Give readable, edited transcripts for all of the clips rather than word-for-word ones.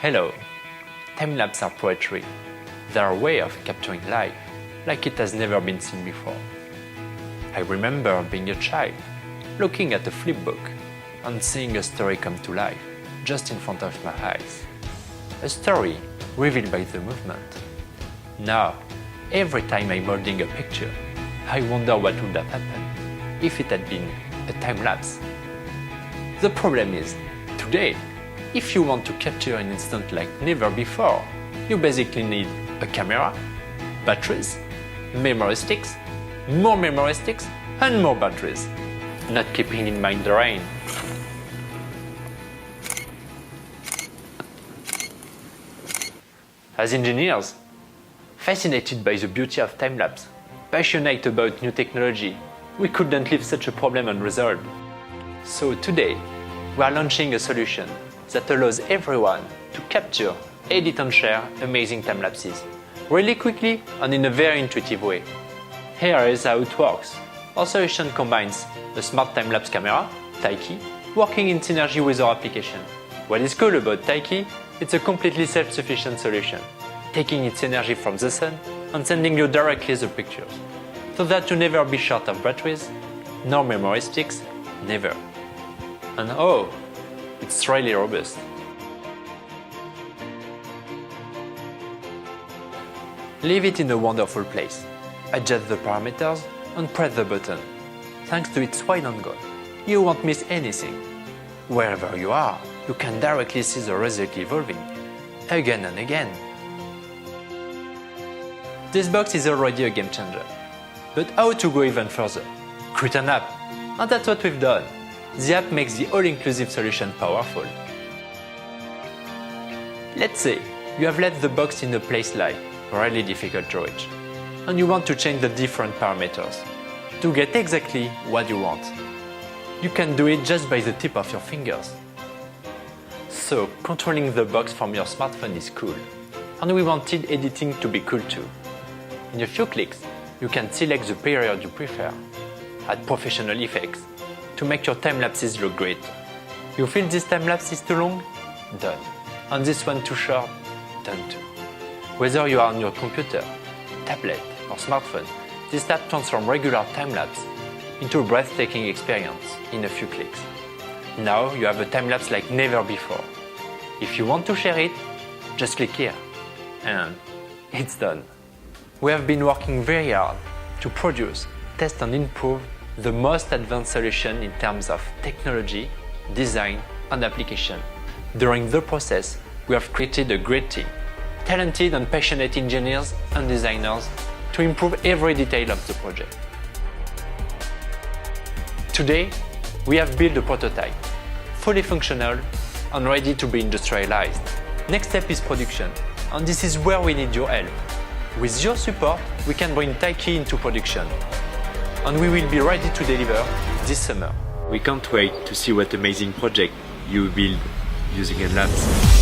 Hello. Time-lapse are poetry. They are a way of capturing life, like it has never been seen before. I remember being a child, looking at a flipbook and seeing a story come to life, just in front of my eyes. A story revealed by the movement. Now, every time I'm holding a picture, I wonder what would have happened if it had been a time-lapse. The problem is, today, if you want to capture an instant like never before, you basically need a camera, batteries, memory sticks, more memory sticks, and more batteries. Not keeping in mind the rain. As engineers, fascinated by the beauty of time-lapse, passionate about new technology, we couldn't leave such a problem unresolved. So today, we are launching a solution that allows everyone to capture, edit and share amazing time-lapses, really quickly and in a very intuitive way. Here is how it works. Our solution combines a smart time-lapse camera, Taiki, working in synergy with our application. What is cool about Taiki? It's a completely self-sufficient solution, taking its energy from the sun and sending you directly the pictures, so that you never be short of batteries, nor memory sticks, never. And oh, it's really robust. Leave it in a wonderful place. Adjust the parameters and press the button. Thanks to its wide angle, you won't miss anything. Wherever you are, you can directly see the result evolving, again and again. This box is already a game changer. But how to go even further? Create an app. And that's what we've done. The app makes the all-inclusive solution powerful. Let's say you have left the box in a place like really difficult to reach, and you want to change the different parameters to get exactly what you want. You can do it just by the tip of your fingers. So controlling the box from your smartphone is cool, and we wanted editing to be cool too. In a few clicks, you can select the period you prefer, add professional effects to make your time-lapses look great. You feel this time-lapse is too long? Done. And this one too short? Done too. Whether you are on your computer, tablet or smartphone, this app transforms regular time-lapse into a breathtaking experience in a few clicks. Now you have a time-lapse like never before. If you want to share it, just click here, and it's done. We have been working very hard to produce, test and improve the most advanced solution in terms of technology, design and application. During the process, we have created a great team, talented and passionate engineers and designers to improve every detail of the project. Today, we have built a prototype, fully functional and ready to be industrialized. Next step is production, and this is where we need your help. With your support, we can bring Taiki into production, and we will be ready to deliver this summer. We can't wait to see what amazing project you build using Enlabs.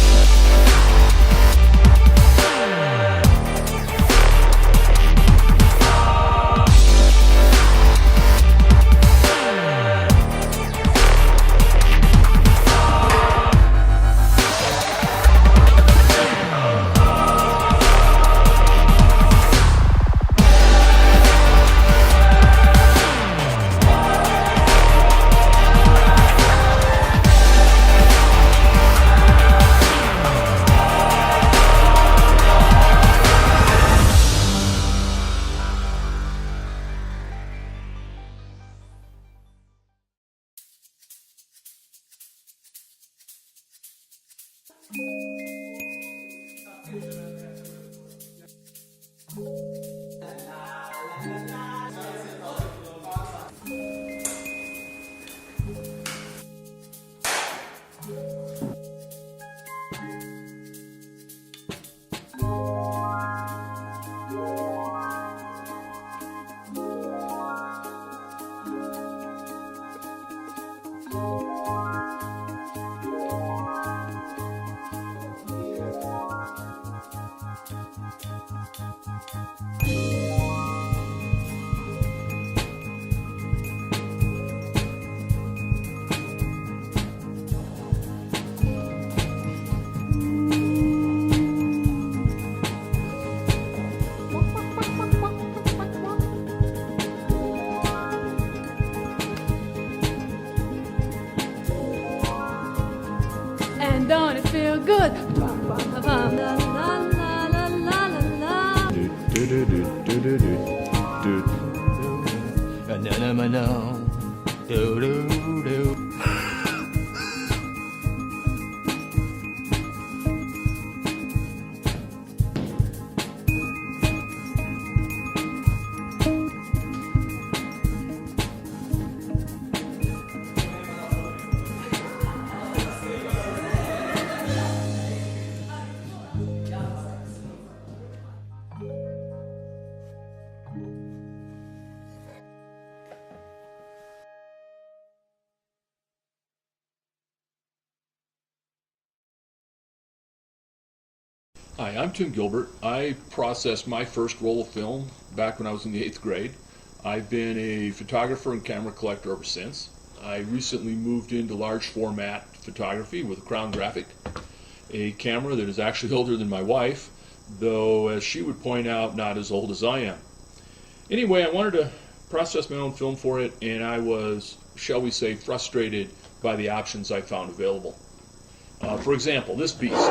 And don't it feel good? Bum, bum, bum, bum. La, la, la, la, la, la, la. Do, do, do, do, do, do, do. Do, do, do. Hi, I'm Tim Gilbert. I processed my first roll of film back when I was in the 8th grade. I've been a photographer and camera collector ever since. I recently moved into large format photography with a Crown Graphic, a camera that is actually older than my wife, though as she would point out, not as old as I am. Anyway, I wanted to process my own film for it, and I was, shall we say, frustrated by the options I found available. For example, this beast.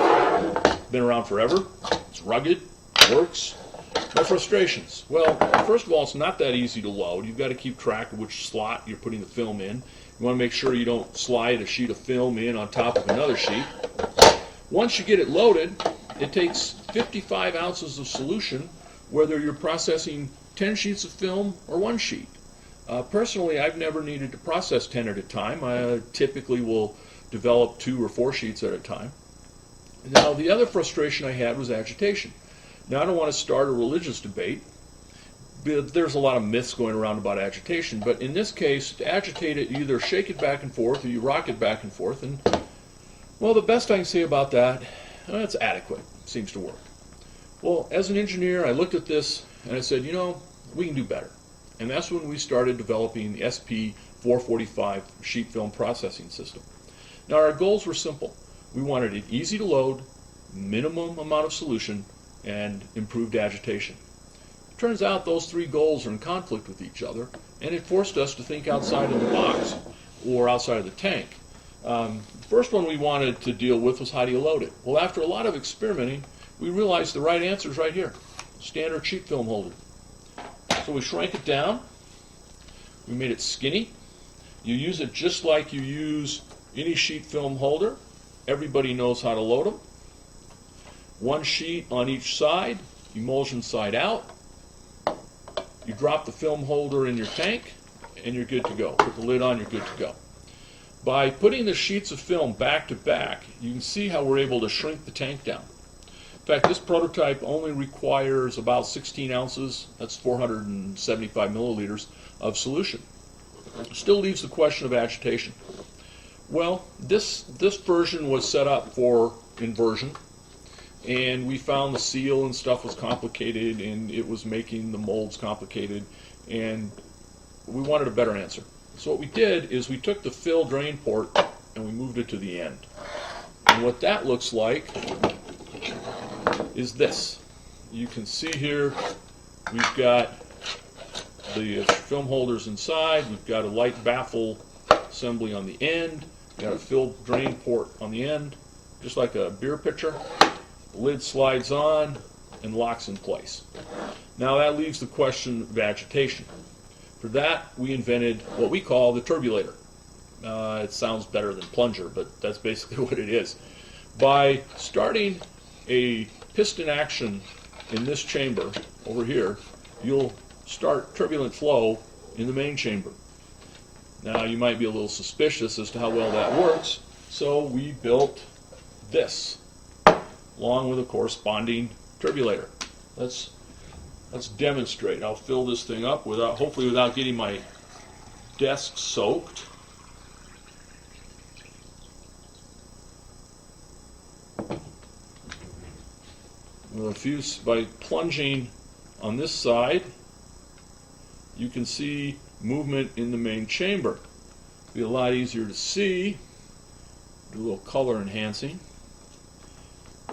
Been around forever, it's rugged, works. My frustrations. Well, first of all, it's not that easy to load. You've got to keep track of which slot you're putting the film in. You want to make sure you don't slide a sheet of film in on top of another sheet. Once you get it loaded, it takes 55 ounces of solution, whether you're processing 10 sheets of film or one sheet. Personally, I've never needed to process 10 at a time. I typically will develop 2 or 4 sheets at a time. Now, the other frustration I had was agitation. Now, I don't want to start a religious debate, but there's a lot of myths going around about agitation, but in this case, to agitate it, you either shake it back and forth or you rock it back and forth, and, well, the best I can say about that, it's adequate. It seems to work. Well, as an engineer, I looked at this and I said, you know, we can do better. And that's when we started developing the SP445 sheet film processing system. Now, our goals were simple. We wanted it easy to load, minimum amount of solution, and improved agitation. It turns out those 3 goals are in conflict with each other, and it forced us to think outside of the box, or outside of the tank. The first one we wanted to deal with was how do you load it? Well, after a lot of experimenting, we realized the right answer is right here. Standard sheet film holder. So we shrank it down, we made it skinny. You use it just like you use any sheet film holder. Everybody knows how to load them. 1 sheet on each side, emulsion side out. You drop the film holder in your tank, and you're good to go. Put the lid on, you're good to go. By putting the sheets of film back to back, you can see how we're able to shrink the tank down. In fact, this prototype only requires about 16 ounces, that's 475 milliliters, of solution. Still leaves the question of agitation. Well, this version was set up for inversion, and we found the seal and stuff was complicated, and it was making the molds complicated, and we wanted a better answer. So what we did is we took the fill drain port and we moved it to the end. And what that looks like is this. You can see here we've got the film holders inside, we've got a light baffle assembly on the end, we've got a fill drain port on the end, just like a beer pitcher. The lid slides on and locks in place. Now that leaves the question of agitation. For that, we invented what we call the turbulator. It sounds better than plunger, but that's basically what it is. By starting a piston action in this chamber over here, you'll start turbulent flow in the main chamber. Now you might be a little suspicious as to how well that works, so we built this, along with a corresponding turbulator. Let's demonstrate. I'll fill this thing up hopefully without getting my desk soaked. By plunging on this side, you can see movement in the main chamber. It'll be a lot easier to see. Do a little color enhancing.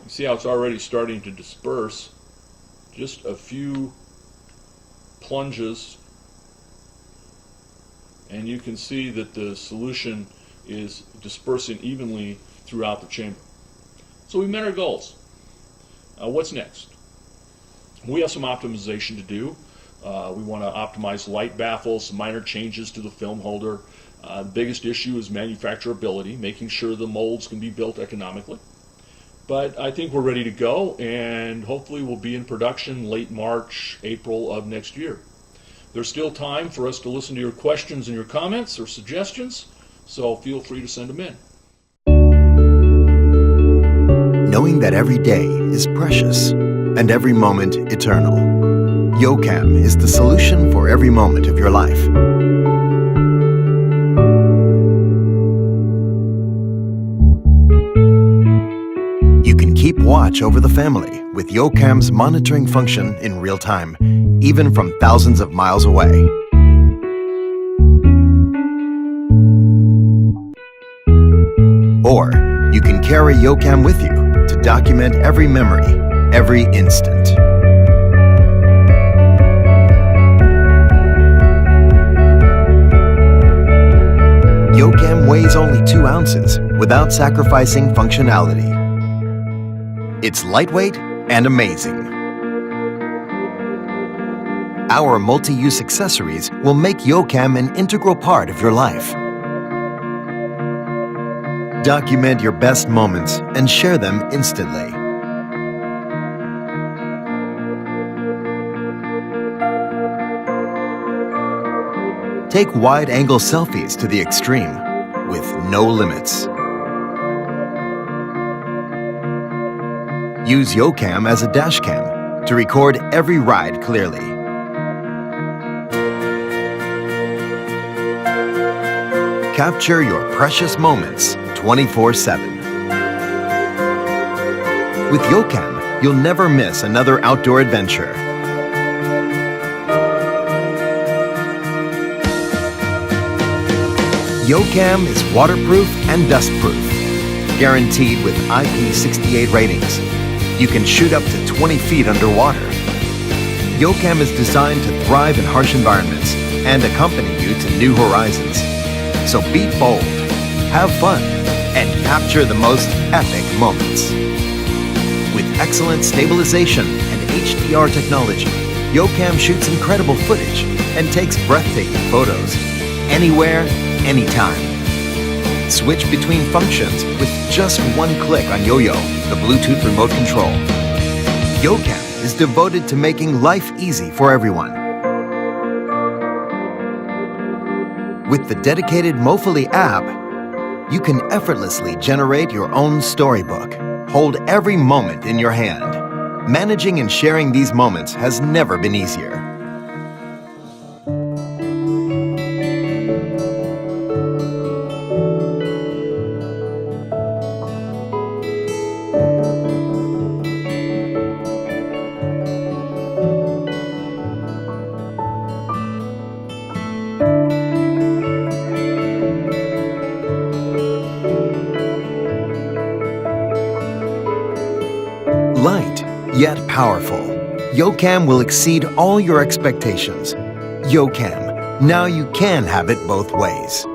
You see how it's already starting to disperse. Just a few plunges, and you can see that the solution is dispersing evenly throughout the chamber. So we met our goals. What's next? We have some optimization to do. We want to optimize light baffles, some minor changes to the film holder. The biggest issue is manufacturability, making sure the molds can be built economically. But I think we're ready to go, and hopefully we'll be in production late March, April of next year. There's still time for us to listen to your questions and your comments or suggestions, so feel free to send them in. Knowing that every day is precious and every moment eternal, Yocam is the solution for every moment of your life. You can keep watch over the family with Yocam's monitoring function in real time, even from thousands of miles away. Or you can carry Yocam with you to document every memory, every instant. Yocam weighs only 2 ounces without sacrificing functionality. It's lightweight and amazing. Our multi-use accessories will make Yocam an integral part of your life. Document your best moments and share them instantly. Take wide-angle selfies to the extreme with no limits. Use Yocam as a dash cam to record every ride clearly. Capture your precious moments 24/7. With Yocam, you'll never miss another outdoor adventure. Yocam is waterproof and dustproof, guaranteed with IP68 ratings. You can shoot up to 20 feet underwater. Yocam is designed to thrive in harsh environments and accompany you to new horizons. So be bold, have fun, and capture the most epic moments. With excellent stabilization and HDR technology, Yocam shoots incredible footage and takes breathtaking photos, anywhere, anytime. Switch between functions with just one click on Yo-Yo, the Bluetooth remote control. Yocam is devoted to making life easy for everyone. With the dedicated Mofily app, you can effortlessly generate your own storybook. Hold every moment in your hand. Managing and sharing these moments has never been easier. Light, yet powerful, Yocam will exceed all your expectations. Yocam, now you can have it both ways.